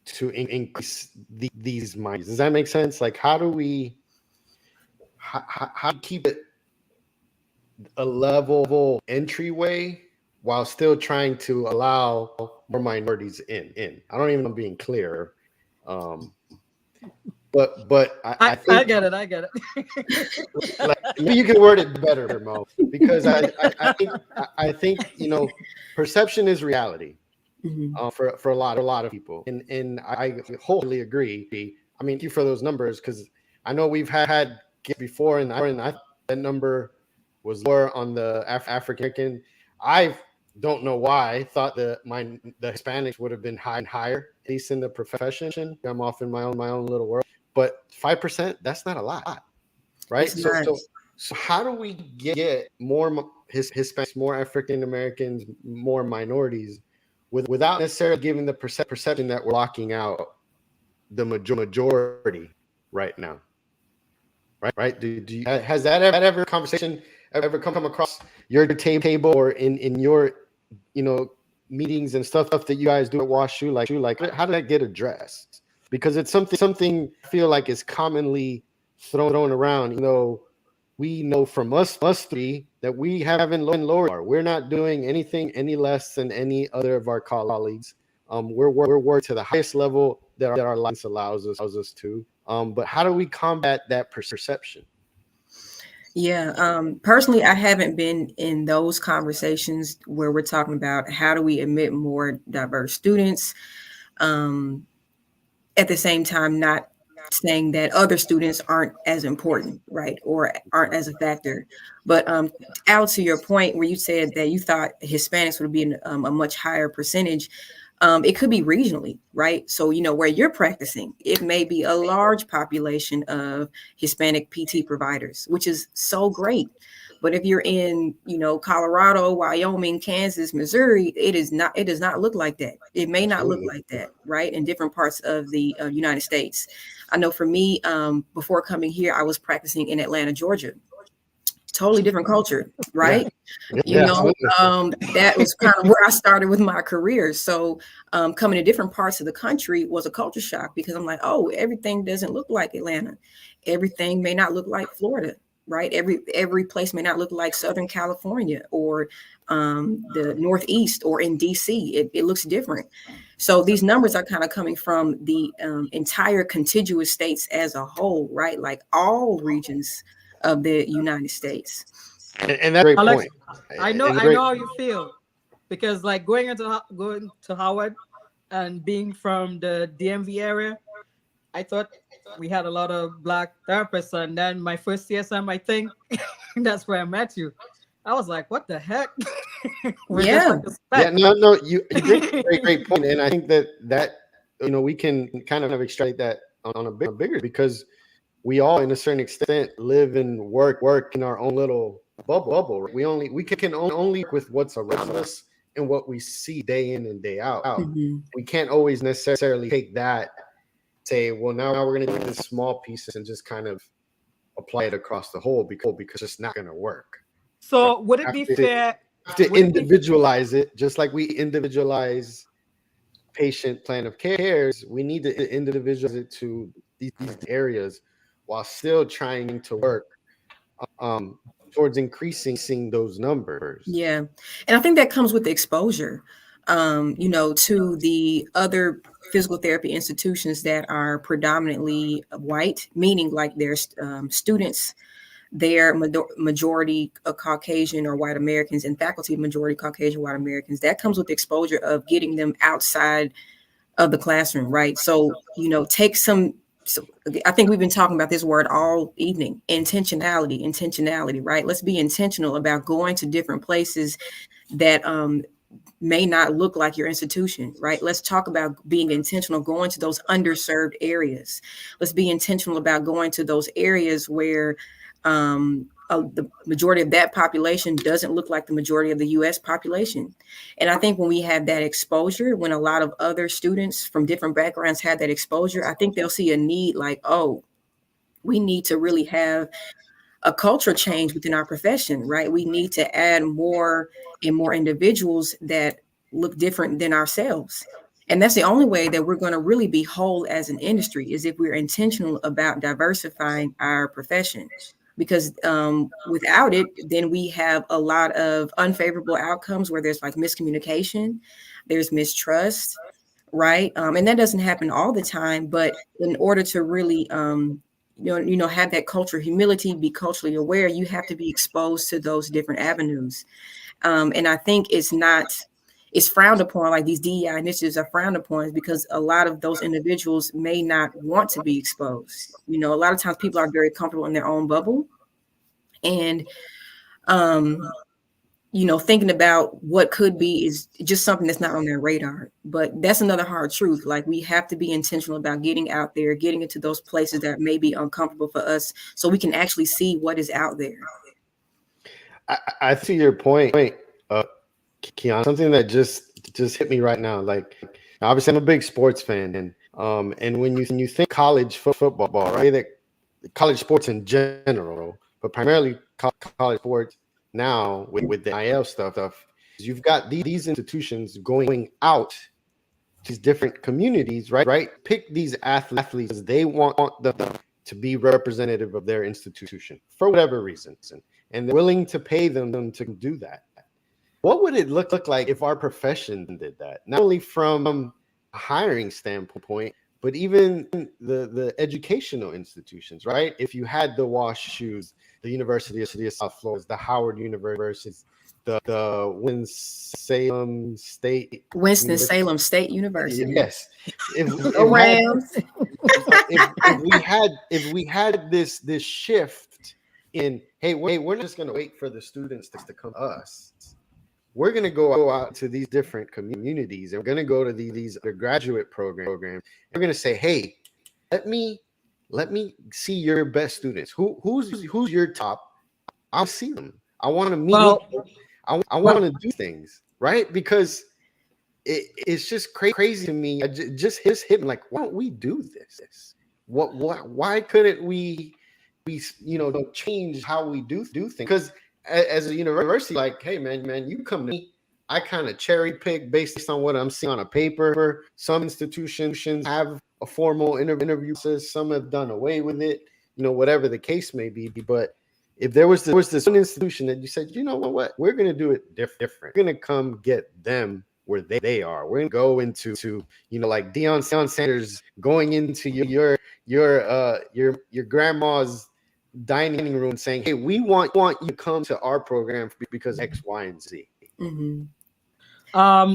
[SPEAKER 3] to increase these minds? Does that make sense? Like, how do we keep it a level entryway while still trying to allow more minorities in? I don't even know if I'm being clear. But I think
[SPEAKER 1] I get it.
[SPEAKER 3] like, maybe you can word it better, Mo, because I think perception is reality. For a lot of people, and I wholly agree. I mean, thank you for those numbers, because I know we've had before, and I that number was lower on the African. I don't know why I thought the Hispanics would have been higher, at least in the profession. I'm off in my own little world, but 5%, that's not a lot, right? So how do we get more Hispanics, more African Americans, more minorities, without necessarily giving the perception that we're locking out the majority right now? Right? Has that ever conversation ever come across your table or in your meetings and stuff that you guys do at WashU? Like how did that get addressed? Because it's something I feel like is commonly thrown around, we know from us three that we haven't lowered. We're not doing anything any less than any other of our colleagues. We're working to the highest level that our license allows us to. But how do we combat that perception?
[SPEAKER 2] Yeah, personally, I haven't been in those conversations where we're talking about how do we admit more diverse students. At the same time, not saying that other students aren't as important, right, or aren't as a factor. But Al, to your point where you said that you thought Hispanics would be a much higher percentage, it could be regionally, right? So, where you're practicing, it may be a large population of Hispanic PT providers, which is so great. But if you're in, Colorado, Wyoming, Kansas, Missouri, it does not look like that. It may not look like that, right? In different parts of the United States. I know for me, before coming here, I was practicing in Atlanta, Georgia. Totally different culture, right?
[SPEAKER 3] Yeah.
[SPEAKER 2] That was kind of where I started with my career. So coming to different parts of the country was a culture shock, because I'm like, oh, everything doesn't look like Atlanta. Everything may not look like Florida, right? Every place may not look like Southern California or the Northeast or in DC. It looks different. So these numbers are kind of coming from the entire contiguous states as a whole, right? Like all regions of the United States.
[SPEAKER 3] And that's a great
[SPEAKER 1] Alex,
[SPEAKER 3] point.
[SPEAKER 1] I know how you feel, because like going to Howard and being from the DMV area, I thought we had a lot of Black therapists, and then my first CSM, I think that's where I met you. I was like, what the heck?
[SPEAKER 2] Yeah.
[SPEAKER 3] No, you bring a great point, and I think that we can kind of extract that on a bigger, because we all, in a certain extent, live and work in our own little bubble. We can only work with what's around us and what we see day in and day out.
[SPEAKER 2] Mm-hmm.
[SPEAKER 3] We can't always necessarily take that, say, well, now we're going to take this small pieces and just kind of apply it across the whole, because it's not going to work.
[SPEAKER 1] So would it be fair
[SPEAKER 3] to individualize it, just like we individualize patient plan of cares? We need to individualize it to these areas, while still trying to work towards increasing those numbers.
[SPEAKER 2] Yeah. And I think that comes with the exposure, to the other physical therapy institutions that are predominantly white, meaning like their students, their majority of Caucasian or white Americans, and faculty majority Caucasian white Americans. That comes with the exposure of getting them outside of the classroom, right? So, take some. So I think we've been talking about this word all evening: intentionality, right? Let's be intentional about going to different places that may not look like your institution, right? Let's talk about being intentional, going to those underserved areas. Let's be intentional about going to those areas where the majority of that population doesn't look like the majority of the US population. And I think when we have that exposure, when a lot of other students from different backgrounds have that exposure, I think they'll see a need like, oh, we need to really have a culture change within our profession, right? We need to add more and more individuals that look different than ourselves. And that's the only way that we're going to really be whole as an industry, is if we're intentional about diversifying our profession. Because without it, then we have a lot of unfavorable outcomes where there's like miscommunication, there's mistrust, right? And that doesn't happen all the time, but in order to really have that culture of humility, be culturally aware, you have to be exposed to those different avenues. And I think it's frowned upon, like these DEI initiatives are frowned upon, because a lot of those individuals may not want to be exposed. A lot of times people are very comfortable in their own bubble. And, thinking about what could be is just something that's not on their radar. But that's another hard truth. Like, we have to be intentional about getting out there, getting into those places that may be uncomfortable for us, so we can actually see what is out there.
[SPEAKER 3] I see your point, Kiaana. Something that just hit me right now. Like, obviously, I'm a big sports fan, and when you think college football, right? That college sports in general, but primarily college sports now with the IL stuff, you've got these institutions going out to these different communities, right? Pick these athletes because they want them to be representative of their institution for whatever reason, and they're willing to pay them to do that. What would it look like if our profession did that? Not only from a hiring standpoint, but even the educational institutions, right? If you had the WashU's, the University of South Florida, the Howard University, the Winston-Salem State University. Yes. If we had this shift in, hey, we're not just going to wait for the students to come to us. We're going to go out to these different communities, and we're going to go to these undergraduate programs. We're going to say, hey, let me see your best students. Who's your top? I'll see them. I want to meet them. I want to do things, right? Because it's just crazy to me. Just hit me like, why don't we do this? Why couldn't we change how we do things? Because as a university, like, hey, man, you come to me. I kind of cherry pick based on what I'm seeing on a paper. Some institutions have a formal interview process. Some have done away with it, whatever the case may be. But if there was this one institution that you said, you know what, we're going to do it different. We're going to come get them where they are. We're going to go into, like Deion Sanders going into your grandma's dining room saying, hey, we want you to come to our program because X, Y, and Z.
[SPEAKER 2] Mm-hmm.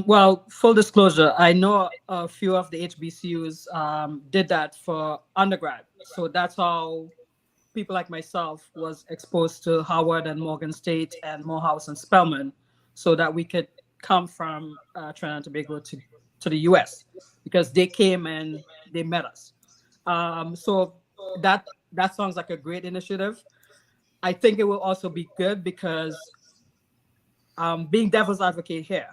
[SPEAKER 1] Well, full disclosure, I know a few of the HBCUs did that for undergrad. So that's how people like myself was exposed to Howard and Morgan State and Morehouse and Spelman, so that we could come from Trinidad and Tobago to the US, because they came and they met us. So that sounds like a great initiative. I think it will also be good because being devil's advocate here,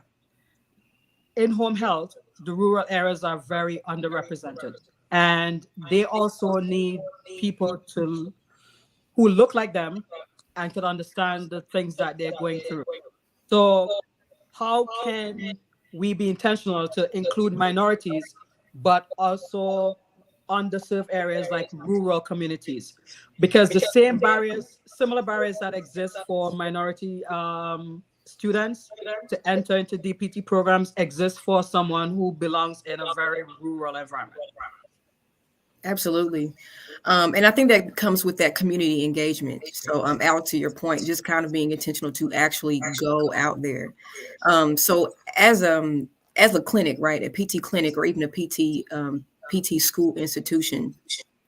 [SPEAKER 1] in home health, the rural areas are very underrepresented, and they also need people who look like them and can understand the things that they're going through. So how can we be intentional to include minorities, but also underserved areas like rural communities? Because the similar barriers that exist for minority students to enter into DPT programs exist for someone who belongs in a very rural environment.
[SPEAKER 2] Absolutely. And I think that comes with that community engagement. So Alex, to your point, just kind of being intentional to actually go out there. So as a clinic, right, a PT clinic or even a PT school institution,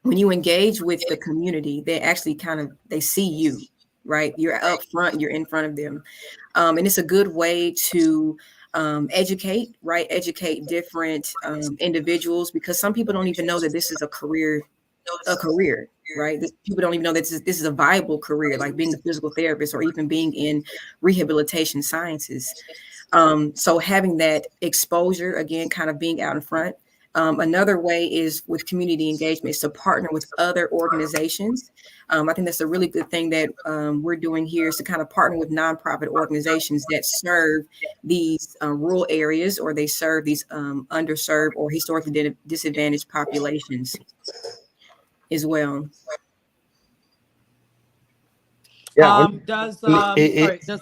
[SPEAKER 2] when you engage with the community, they actually they see you, right? You're up front, you're in front of them. And it's a good way to educate different individuals, because some people don't even know that this is a career. right? People don't even know that this is a viable career, like being a physical therapist or even being in rehabilitation sciences. So having that exposure, again, kind of being out in front. Another way is with community engagement, is to partner with other organizations. I think that's a really good thing that we're doing here, is to kind of partner with nonprofit organizations that serve these rural areas, or they serve these underserved or historically disadvantaged populations as well.
[SPEAKER 3] Yeah,
[SPEAKER 1] Does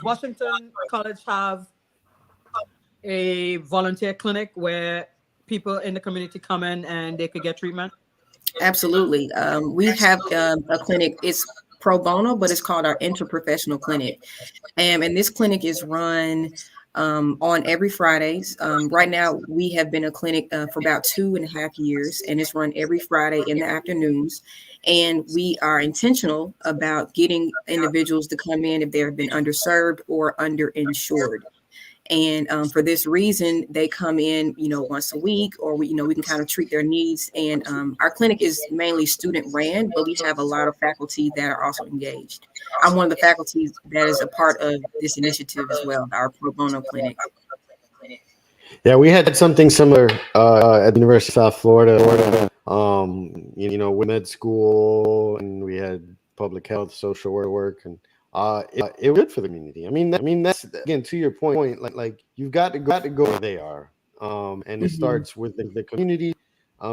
[SPEAKER 1] Washington College have a volunteer clinic where people in the community come in and they could get treatment?
[SPEAKER 2] Absolutely. We have a clinic. It's pro bono, but it's called our interprofessional clinic. And this clinic is run on every Fridays. Right now, we have been a clinic for about 2.5 years, and it's run every Friday in the afternoons. And we are intentional about getting individuals to come in if they have been underserved or underinsured. And for this reason, they come in, once a week, or we can kind of treat their needs. And our clinic is mainly student ran, but we have a lot of faculty that are also engaged. I'm one of the faculty that is a part of this initiative as well, our pro bono clinic.
[SPEAKER 3] Yeah, we had something similar at the University of South Florida. With med school, and we had public health, social work, and it was good for the community. I mean, that's, again, to your point. Like you've got to go where they are, and it starts with the community,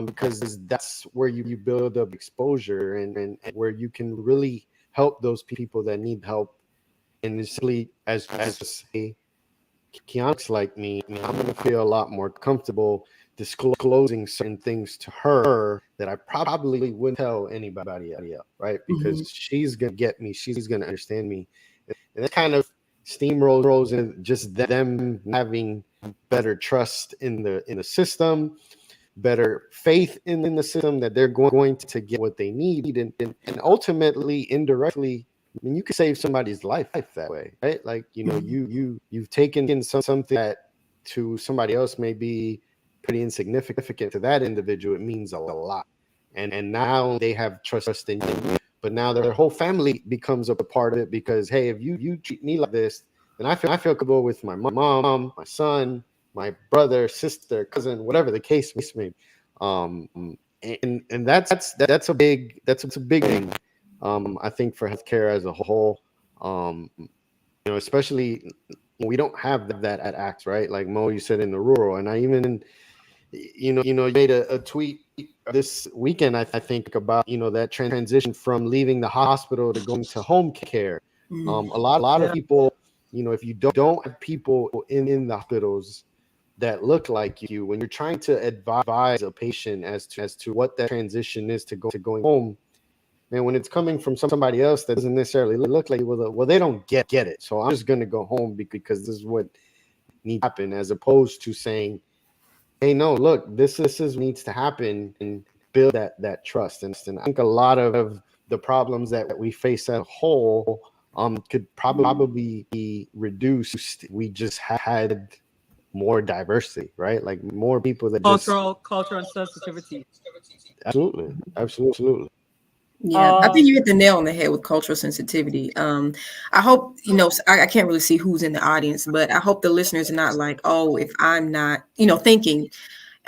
[SPEAKER 3] because that's where you build up exposure and where you can really help those people that need help. And it's simply as say, Kiaana's like me, I'm going to feel a lot more comfortable disclosing certain things to her that I probably wouldn't tell anybody else, right? Because she's going to get me, she's going to understand me. And that kind of steamrolls in just them having better trust in the system, better faith in the system, that they're going to get what they need. And ultimately, indirectly, I mean, you could save somebody's life that way, right? Like, you've taken something that to somebody else may be pretty insignificant. To that individual, it means a lot. And now they have trust in you. But now their whole family becomes a part of it, because, hey, if you treat me like this, then I feel comfortable with my mom, my son, my brother, sister, cousin, whatever the case may be. And that's a big thing. I think for healthcare as a whole, especially we don't have that at ACTS, right? Like Mo, you said, in the rural, and I even, you made a tweet this weekend, I think, about, that transition from leaving the hospital to going to home care. A lot of people, if you don't have people in the hospitals that look like you, when you're trying to advise a patient as to what that transition is to going home, man, when it's coming from somebody else that doesn't necessarily look like you, well, they don't get it. So I'm just going to go home because this is what needs to happen, as opposed to saying, hey, no, look, this needs to happen, and build that trust. And I think a lot of the problems that we face as a whole could probably be reduced. We just had more diversity, right? Like more people that
[SPEAKER 1] culture and sensitivity.
[SPEAKER 3] Absolutely.
[SPEAKER 2] Yeah, I think you hit the nail on the head with cultural sensitivity. I hope, I can't really see who's in the audience, but I hope the listeners are not like, oh, if I'm not, thinking,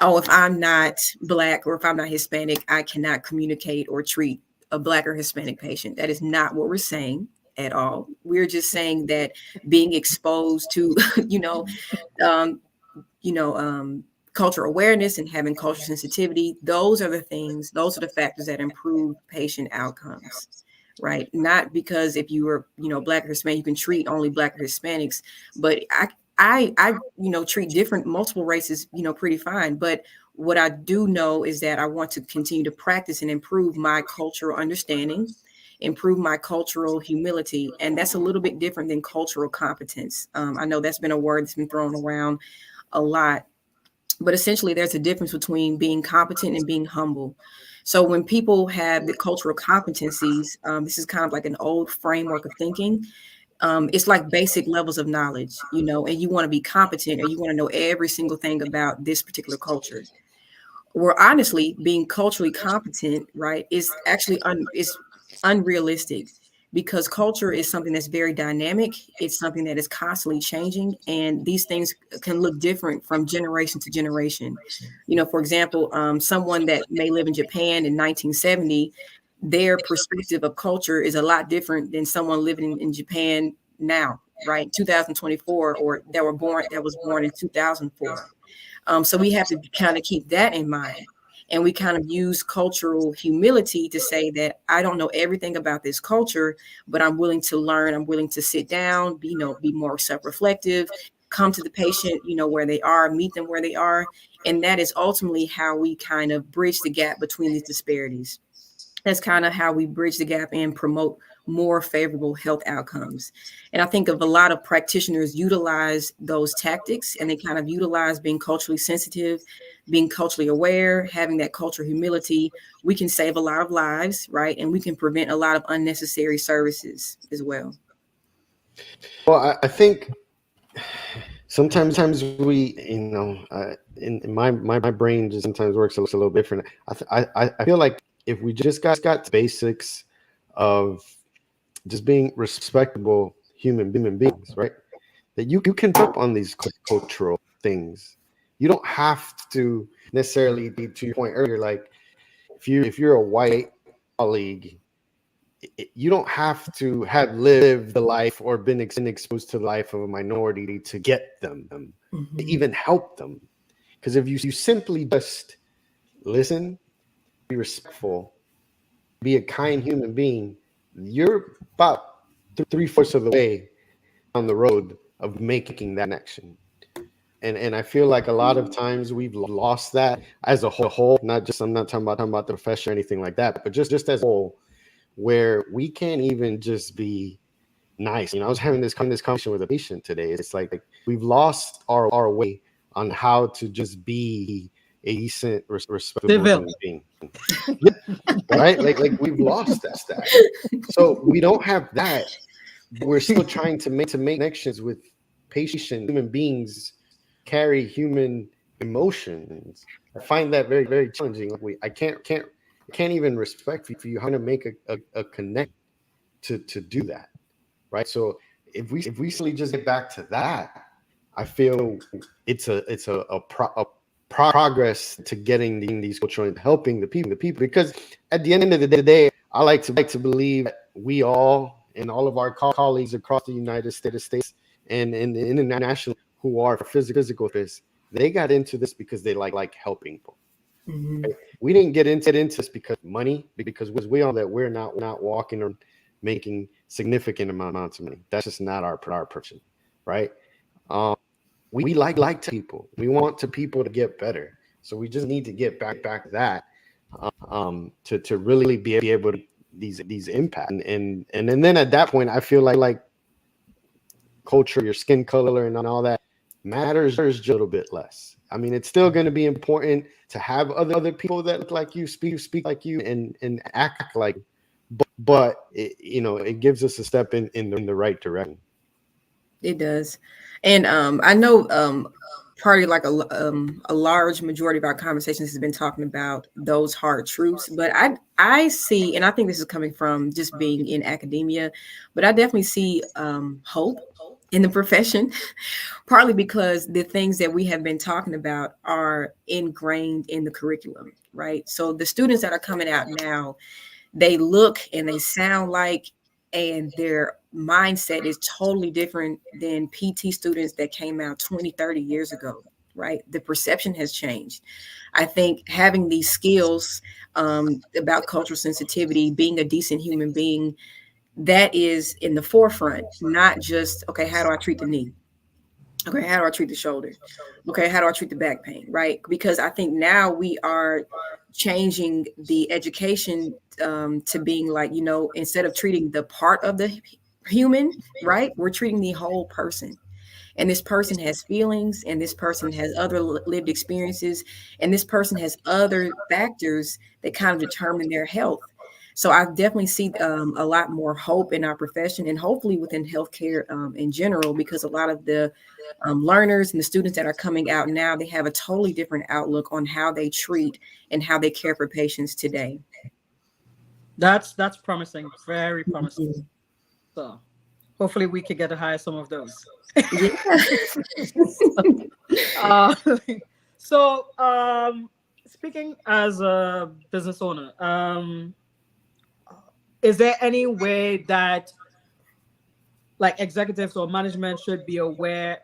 [SPEAKER 2] oh, if I'm not Black or if I'm not Hispanic, I cannot communicate or treat a Black or Hispanic patient. That is not what we're saying at all. We're just saying that being exposed to, cultural awareness and having cultural sensitivity, those are the factors that improve patient outcomes, right? Not because if you were, Black or Hispanic, you can treat only Black or Hispanics, but I treat multiple races, pretty fine. But what I do know is that I want to continue to practice and improve my cultural understanding, improve my cultural humility. And that's a little bit different than cultural competence. I know that's been a word that's been thrown around a lot. But essentially, there's a difference between being competent and being humble. So when people have the cultural competencies, this is kind of like an old framework of thinking. It's like basic levels of knowledge, and you want to be competent, or you want to know every single thing about this particular culture. Well, honestly, being culturally competent, right, is actually is unrealistic, because culture is something that's very dynamic. It's something that is constantly changing, and these things can look different from generation to generation. You know, for example, someone that may live in Japan in 1970, their perspective of culture is a lot different than someone living in Japan now, right, 2024, or that was born in 2004. So we have to kind of keep that in mind. And we kind of use cultural humility to say that I don't know everything about this culture, but I'm willing to learn. I'm willing to sit down, be, be more self-reflective, come to the patient, where they are, meet them where they are. And that is ultimately how we kind of bridge the gap between these disparities. That's kind of how we bridge the gap and promote more favorable health outcomes. And I think of a lot of practitioners utilize those tactics, and they kind of utilize being culturally sensitive, being culturally aware, having that cultural humility. We can save a lot of lives, right? And we can prevent a lot of unnecessary services as well.
[SPEAKER 3] Well, I think sometimes we, in my brain just sometimes works a little different. I feel like if we just got the basics of just being respectable human beings, right? That you can pick up on these cultural things. You don't have to necessarily be, to your point earlier, like if you're a white colleague, you don't have to have lived the life or been exposed to the life of a minority to get them, to even help them. Because if you simply just listen, be respectful, be a kind human being, you're about 3/4 of the way on the road of making that connection. And I feel like a lot of times we've lost that as a whole. Not just, I'm not talking about the profession or anything like that, but just as a whole, where we can't even just be nice. I was having this conversation with a patient today. It's like we've lost our way on how to just be a decent, respectable human being. Right? Like we've lost that. So we don't have that. We're still trying to make connections with patient human beings, carry human emotions. I find that very, very challenging. Like I can't even respect for you how to make a connect to do that, right? So if we simply just get back to that, I feel it's a progress to getting these cultural and helping the people, because at the end of the day, I like to believe that we all and all of our colleagues across the United States and international who are physical therapists, they got into this because they like helping people.
[SPEAKER 2] Mm-hmm.
[SPEAKER 3] Right? We didn't get into this because of money, because we all that we're not walking or making significant amounts of money. That's just not our profession, right? We like people. We want people to get better. So we just need to get back to that, to really be able to these impact. And then at that point, I feel like culture, your skin color, and all that matters just a little bit less. I mean, it's still going to be important to have other people that look like you, speak like you, and act like. But it gives us a step in the right direction.
[SPEAKER 2] It does. And I know probably like a large majority of our conversations has been talking about those hard truths, but I see, and I think this is coming from just being in academia, but I definitely see hope in the profession, partly because the things that we have been talking about are ingrained in the curriculum, right? So the students that are coming out now, they look and they sound like, and their mindset is totally different than PT students that came out 20, 30 years ago, right? The perception has changed. I think having these skills about cultural sensitivity, being a decent human being, that is in the forefront, not just, okay, how do I treat the knee? Okay, how do I treat the shoulder? Okay, how do I treat the back pain? Right? Because I think now we are changing the education to being like, instead of treating the part of the human, right? We're treating the whole person. And this person has feelings, and this person has other lived experiences, and this person has other factors that kind of determine their health. So I definitely see a lot more hope in our profession, and hopefully within healthcare in general, because a lot of the learners and the students that are coming out now, they have a totally different outlook on how they treat and how they care for patients today.
[SPEAKER 1] That's promising, very promising.
[SPEAKER 2] Mhm.
[SPEAKER 1] So hopefully we could get to hire some of those.
[SPEAKER 2] Yeah.
[SPEAKER 1] Uh, so speaking as a business owner, is there any way that like executives or management should be aware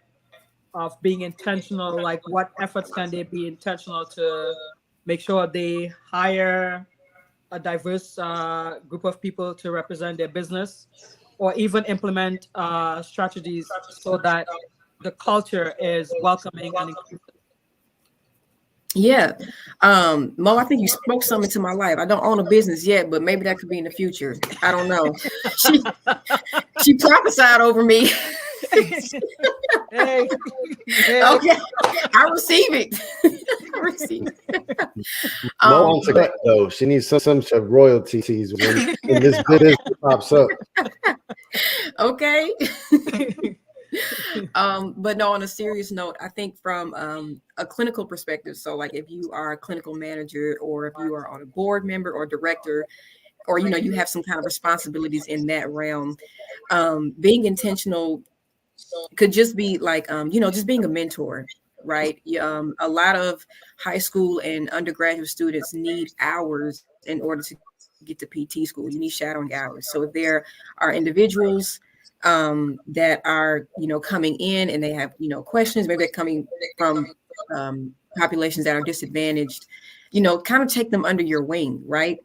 [SPEAKER 1] of being intentional? Like what efforts can they be intentional to make sure they hire a diverse group of people to represent their business, or even implement strategies so that the culture is welcoming and inclusive?
[SPEAKER 2] Yeah. Mo, I think you spoke something to my life. I don't own a business yet, but maybe that could be in the future. I don't know. She prophesied over me.
[SPEAKER 1] Hey,
[SPEAKER 2] Okay. I receive it. I receive it.
[SPEAKER 3] Mo wants a cut though. She needs some sort of royalties when this business pops up.
[SPEAKER 2] Okay. But no, on a serious note, I think from a clinical perspective, so like if you are a clinical manager, or if you are on a board member or director, or you have some kind of responsibilities in that realm, being intentional could just be like just being a mentor, right? A lot of high school and undergraduate students need hours in order to get to PT school. You need shadowing hours. So if there are individuals that are coming in and they have questions, maybe they're coming from populations that are disadvantaged, kind of take them under your wing, right?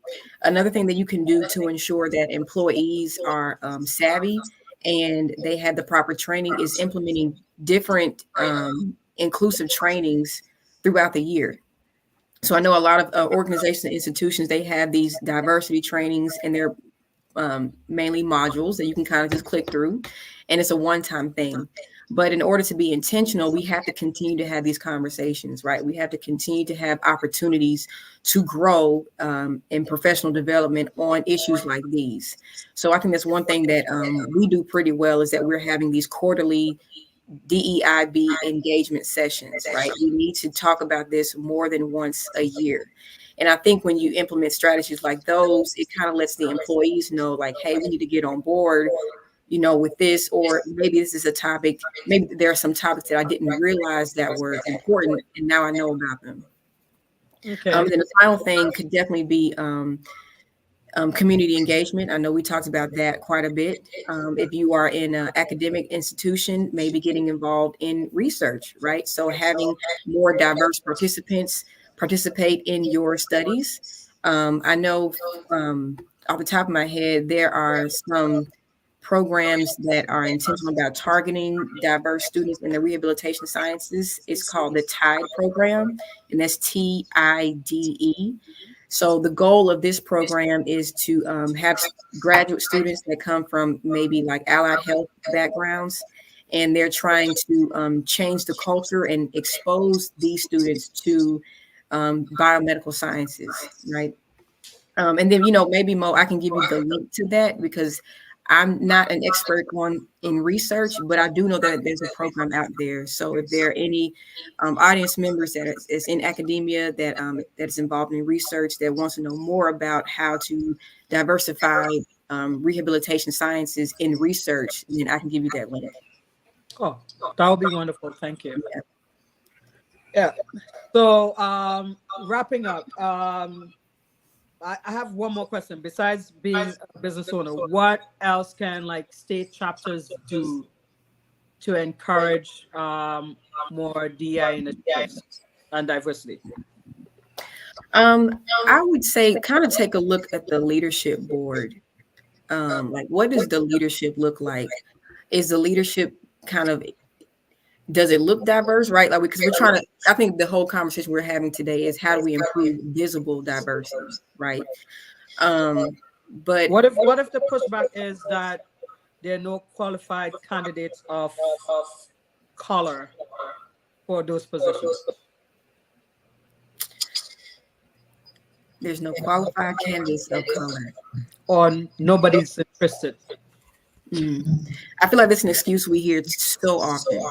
[SPEAKER 2] Another thing that you can do to ensure that employees are savvy and they have the proper training is implementing different inclusive trainings throughout the year. So I know a lot of organizations and institutions, they have these diversity trainings, and they're mainly modules that you can kind of just click through, and it's a one-time thing. But in order to be intentional, we have to continue to have these conversations, right? We have to continue to have opportunities to grow in professional development on issues like these. So I think that's one thing that we do pretty well, is that we're having these quarterly DEIB engagement sessions, right? We need to talk about this more than once a year. And I think when you implement strategies like those, it kind of lets the employees know, like, hey, we need to get on board, with this, or maybe this is a topic, maybe there are some topics that I didn't realize that were important, and now I know about them.
[SPEAKER 1] Okay.
[SPEAKER 2] Then the final thing could definitely be community engagement. I know we talked about that quite a bit. If you are in an academic institution, maybe getting involved in research, right? So having more diverse participants participate in your studies. I know off the top of my head, there are some programs that are intentional about targeting diverse students in the rehabilitation sciences. It's called the TIDE program, and that's TIDE. So the goal of this program is to have graduate students that come from maybe like allied health backgrounds, and they're trying to change the culture and expose these students to biomedical sciences, right? And then, maybe Mo, I can give you the link to that, because I'm not an expert in research, but I do know that there's a program out there. So if there are any audience members that is in academia that is involved in research that wants to know more about how to diversify rehabilitation sciences in research, then I can give you that link.
[SPEAKER 1] Oh, that would be wonderful. Thank you.
[SPEAKER 2] Yeah.
[SPEAKER 1] Yeah. So wrapping up, I have one more question. Besides being a business owner, what else can like state chapters do to encourage more DEI initiatives and diversity?
[SPEAKER 2] I would say kind of take a look at the leadership board. Like, what does the leadership look like? Is the leadership does it look diverse, right? Like, because I think the whole conversation we're having today is how do we improve visible diversity, right? But
[SPEAKER 1] what if the pushback is that there are no qualified candidates of color for those positions?
[SPEAKER 2] There's no qualified candidates of color.
[SPEAKER 1] Or nobody's interested.
[SPEAKER 2] I feel like that's an excuse we hear so often.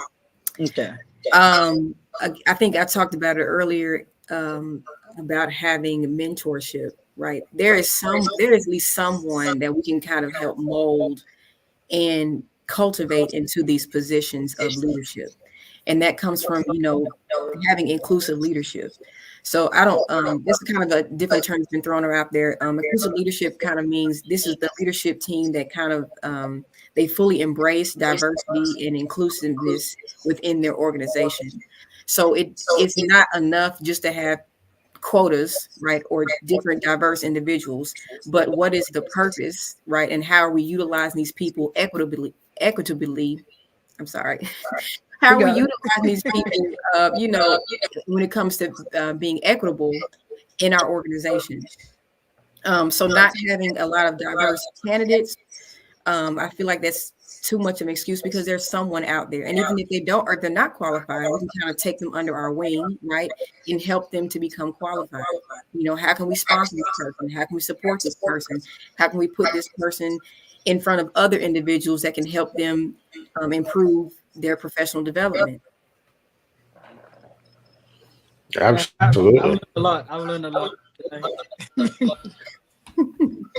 [SPEAKER 1] Okay.
[SPEAKER 2] I think I talked about it earlier, about having mentorship, right? There is at least someone that we can kind of help mold and cultivate into these positions of leadership. And that comes from, having inclusive leadership. So I don't, this is kind of a different term that's been thrown out there. Inclusive leadership kind of means this is the leadership team that kind of, they fully embrace diversity and inclusiveness within their organization. So it's not enough just to have quotas, right, or different diverse individuals, but what is the purpose, right, and how are we utilizing these people equitably? I'm sorry. How are we utilizing these people, when it comes to being equitable in our organization? So not having a lot of diverse candidates, I feel like that's too much of an excuse, because there's someone out there. And even if they don't, or they're not qualified, we can kind of take them under our wing, right, and help them to become qualified. How can we sponsor this person? How can we support this person? How can we put this person in front of other individuals that can help them improve their professional development?
[SPEAKER 3] Absolutely.
[SPEAKER 1] I've learned a lot today.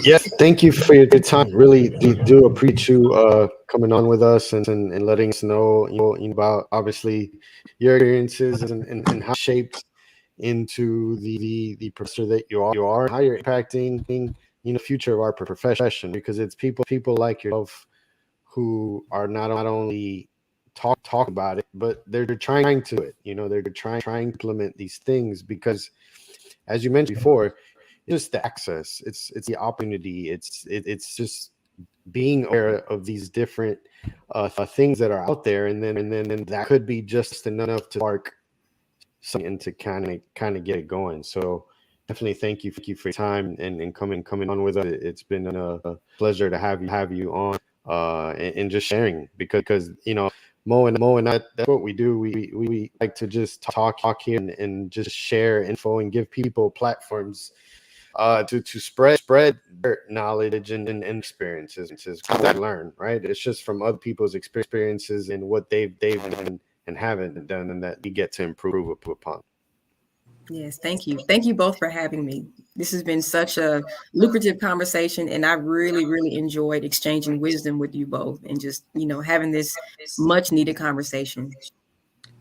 [SPEAKER 3] Yes, thank you for your time. Really do appreciate you coming on with us and letting us know, about obviously your experiences and how shaped into the professor that you are, how you're impacting future of our profession, because it's people like yourself who are not only talk about it, but they're trying to it. They're trying to implement these things, because as you mentioned before, just the access, it's the opportunity, it's just being aware of these different things that are out there, and then that could be just enough to spark something and to kind of get it going. So definitely thank you for your time and coming on with us. It's been a pleasure to have you on and just sharing, because Mo and I, that's what we do. We like to just talk here and just share info and give people platforms to spread their knowledge and experiences, because I learn, right? It's just from other people's experiences and what they've done and haven't done, and that we get to improve upon.
[SPEAKER 2] Yes, thank you. Thank you both for having me. This has been such a lucrative conversation, and I really, really enjoyed exchanging wisdom with you both and just, having this much needed conversation.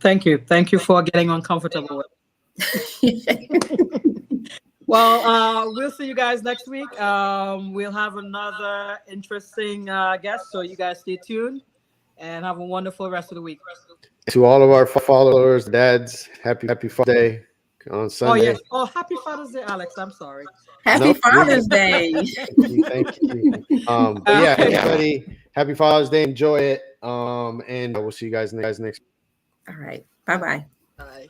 [SPEAKER 1] Thank you. Thank you for getting uncomfortable with it. Well, we'll see you guys next week. We'll have another interesting guest, so you guys stay tuned and have a wonderful rest of the week.
[SPEAKER 3] To all of our followers, dads, happy Father's Day on Sunday.
[SPEAKER 1] Oh, yes. Oh, happy Father's Day, Alex. I'm sorry.
[SPEAKER 2] Happy Father's Day.
[SPEAKER 3] Thank you. But yeah, everybody, happy Father's Day. Enjoy it. And we'll see you guys next.
[SPEAKER 2] All right. Bye-bye.
[SPEAKER 1] Bye.